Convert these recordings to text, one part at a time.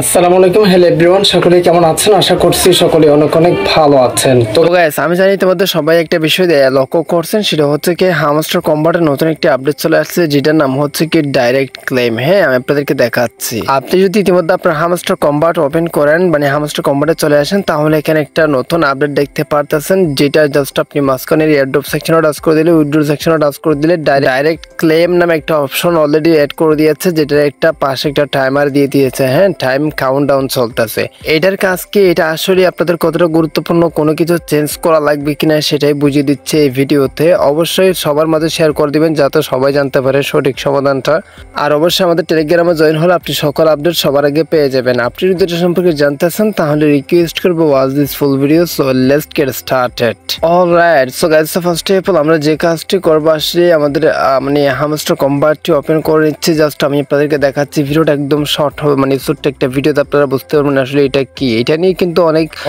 আসসালামু আলাইকুম, hello everyone, সকলে কেমন আছেন? আশা করছি সকলে অনেক অনেক ভালো আছেন। তো গাইস, আমি জানি তোমাদের সবাই একটা বিষয় লক্ষ্য করছেন, সেটা হচ্ছে কি হামস্টার কম্বাটের নতুন একটি আপডেট চলে আসছে, যেটার নাম হচ্ছে কি ডাইরেক্ট ক্লেম। হ্যাঁ, আমি আপনাদেরকে দেখাচ্ছি। আপনি যদি ইতিমধ্যে আপনার হামস্টার কম্বাট ওপেন করেন, মানে হামস্টার কম্বাটে চলে আসেন, তাহলে এখানে একটা নতুন আপডেট দেখতে পারতেছেন, যেটা জাস্ট আপনি মাঝখানের এয়ারড্রপ সেকশনে টাচ করে দিলে, উইথড্র সেকশনে টাচ করে দিলে ডাইরেক্ট ক্লেম নামে একটা অপশন অলরেডি অ্যাড করে দিয়েছে, যেটার একটা পাশে একটা টাইমার দিয়ে দিয়েছে। হ্যাঁ, টাইম কাউন্টডাউন চলতেছে। এটার কাজ কি, এটা আসলে আপনাদের কতটা গুরুত্বপূর্ণ, কোনো কিছু চেঞ্জ করা লাগবে কিনা সেটাই বুঝিয়ে দিচ্ছে এই ভিডিওতে। অবশ্যই সবার মাঝে শেয়ার করে দিবেন যাতে সবাই জানতে পারে সঠিক সমাধানটা। আর অবশ্যই আমাদের টেলিগ্রামে জয়েন হলে আপনি সকল আপডেট সবার আগে পেয়ে যাবেন। আপনি যদি এটা সম্পর্কে জানতে চান তাহলে রিকোয়েস্ট করবো watch this full video. So let's get started. Alright, so guys, first of all আমরা যে কাজটি করবো, আসলে আমাদের মানে হামস্টার কম্বাটটি ওপেন করে নিচ্ছি। জাস্ট আমি আপনাদেরকে দেখাচ্ছি, ভিডিওটা একদম শর্ট হবে, মানে ছোট্ট একটা ভিডিওতে আপনারা বুঝতে পারবেন আসলে এটা কি। এটা নিয়ে কিন্তু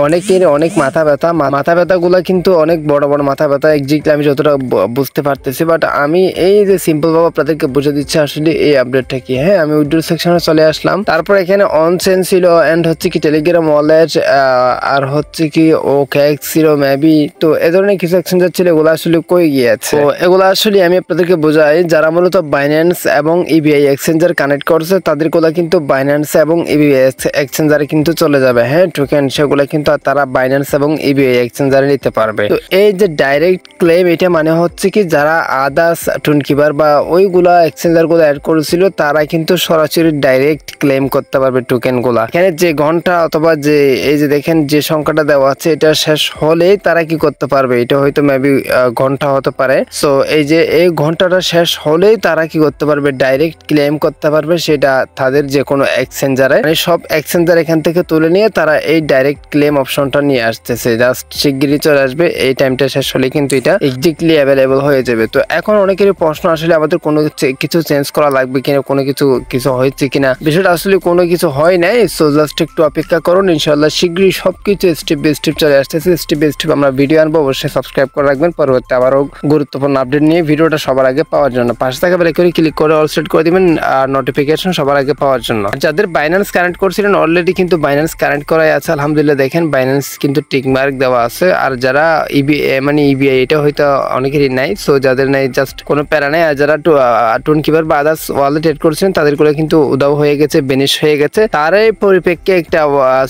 অনেকের অনেক মাথা ব্যথা গুলা কিন্তু অনেক বড় বড় মাথা ব্যথা, এক্স্যাক্টলি আমি যতটা বুঝতে পারতেছি। বাট আমি এই যে সিম্পল ভাবে আপনাদেরকে বুঝে দিচ্ছি আসলে এই আপডেটটা কি। হ্যাঁ, আমি উইথড্র সেকশনে চলে আসলাম। তারপর এখানে অন চেন ছিল, এন্ড হচ্ছে কি টেলিগ্রাম ওয়ালেট, আর হচ্ছে কি ওকেক্স ছিল মেবি। তো এ ধরনের কিছু এক্সচেঞ্জার ছিল, এগুলো আসলে কই গিয়েছে। তো এগুলো আসলে আমি আপনাদেরকে বোঝাই, যারা মূলত বাইন্যান্স এবং ইবিআই এক্সচেঞ্জার কানেক্ট করছে তাদের গুলা কিন্তু বাইন্যান্স এবং ইবিআই এক্সচেঞ্জারে কিন্তু চলে যাবে। হ্যাঁ, টোকেন সেগুলো কিন্তু তারা বাইন্যান্স এবং ইবিআই এক্সচেঞ্জারে নিতে পারবে। তো এই যে ডাইরেক্ট ক্লেম, এটা মানে হচ্ছে কি যারা আদার্স টুনকিবার বা ওইগুলা এক্সচেঞ্জার গুলো অ্যাড করেছিল, তারা কিন্তু সরাসরি ডাইরেক্ট ক্লেম করতে পারবে টোকেন গুলা। এখানে যে ঘন্টা অথবা যে এই যে দেখেন যে সংখ্যাটা দেওয়া আছে, এটা শেষ হলেই তারা কি করতে পারবে, এটা হয়তো মেবি ঘন্টা হতে পারে। সো এই যে এই ঘন্টাটা শেষ হলেই তারা কি করতে পারবে, ডাইরেক্ট ক্লেম করতে পারবে, সেটা তাদের যে কোনো এক্সচেঞ্জারে, মানে সব এক্সচেঞ্জার এখান থেকে তুলে নিয়ে তারা এই ডাইরেক্ট ক্লেম অপশনটা নিয়ে আসতেছে। জাস্ট শিগগিরই চলে আসবে, এই টাইমটা শেষ হলে কিন্তু এটা এক্স্যাক্টলি অ্যাভেলেবল হয়ে যাবে। তো এখন অনেকেরই প্রশ্ন, আসলে আমাদের কোনো কিছু চেঞ্জ করা লাগবে কিনা, কোনো কিছু হয়েছে কিনা। বিষয়টা আসলে কোনো কিছু হয় নাই। সো জাস্ট একটু অপেক্ষা করুন, ইনশাআল্লাহ শিগগিরই সবকিছু স্টেপ বাই স্টেপ চলে আসতেছে। স্টেপ বাই স্টেপ আমরা ভিডিও আনবো, অবশ্যই সাবস্ক্রাইব করে রাখবেন পরবর্তী আবারও গুরুত্বপূর্ণ আপডেট নিয়ে ভিডিওটা সবার আগে পাওয়ার জন্য। পাশে থাকা বেল আইকনে ক্লিক করে অল সেট করে দিবেন আর নোটিফিকেশন সবার আগে পাওয়ার জন্য। যাদের বাইন্যান্স কানেক্ট করছিলেন অলরেডি কিন্তু বাইন্যান্স কানেক্ট করাই আছে, আলহামদুলিল্লাহ। দেখেন বাইন্যান্স কিন্তু টিক মার্ক দেওয়া আছে। আর যারা ইবিআই এটা হয়তো অনেকেরই নাই, সো যাদের নাই জাস্ট কোনো প্যারা নাই। আর যারা টুনকিবার বা আদার্স ওয়ালেট এড করছেন তাদের গুলো কিন্তু উদাও হয়ে গেছে, বেনিশ হয়ে গেছে। তারাই পরিপ্রেক্ষে একটা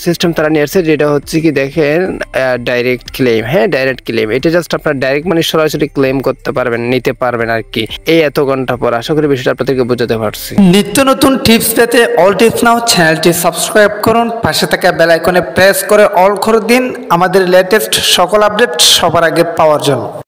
সিস্টেম তারা নিয়ে আসছে, যেটা হচ্ছে কি দেখেন ডাইরেক্ট ক্লেম। হ্যাঁ, ডাইরেক্ট ক্লেম, এটা জাস্ট আপনার ডাইরেক্ট মানে সরাসরি ক্লেম করতে পারবেন, নিতে পারবেন আর কি এই এত ঘন্টা পর। আশা করি বিষয়টা আপনাদেরকে বোঝাতে পারছি। নিত্য নতুন টিপস পেতে অল টিপস নাও চ্যানেলটি সাবস্ক্রাইব করুন, পাশে থাকা বেল আইকনে প্রেস করে অল করে দিন আমাদের লেটেস্ট সকল আপডেট সবার আগে পাওয়ার জন্য।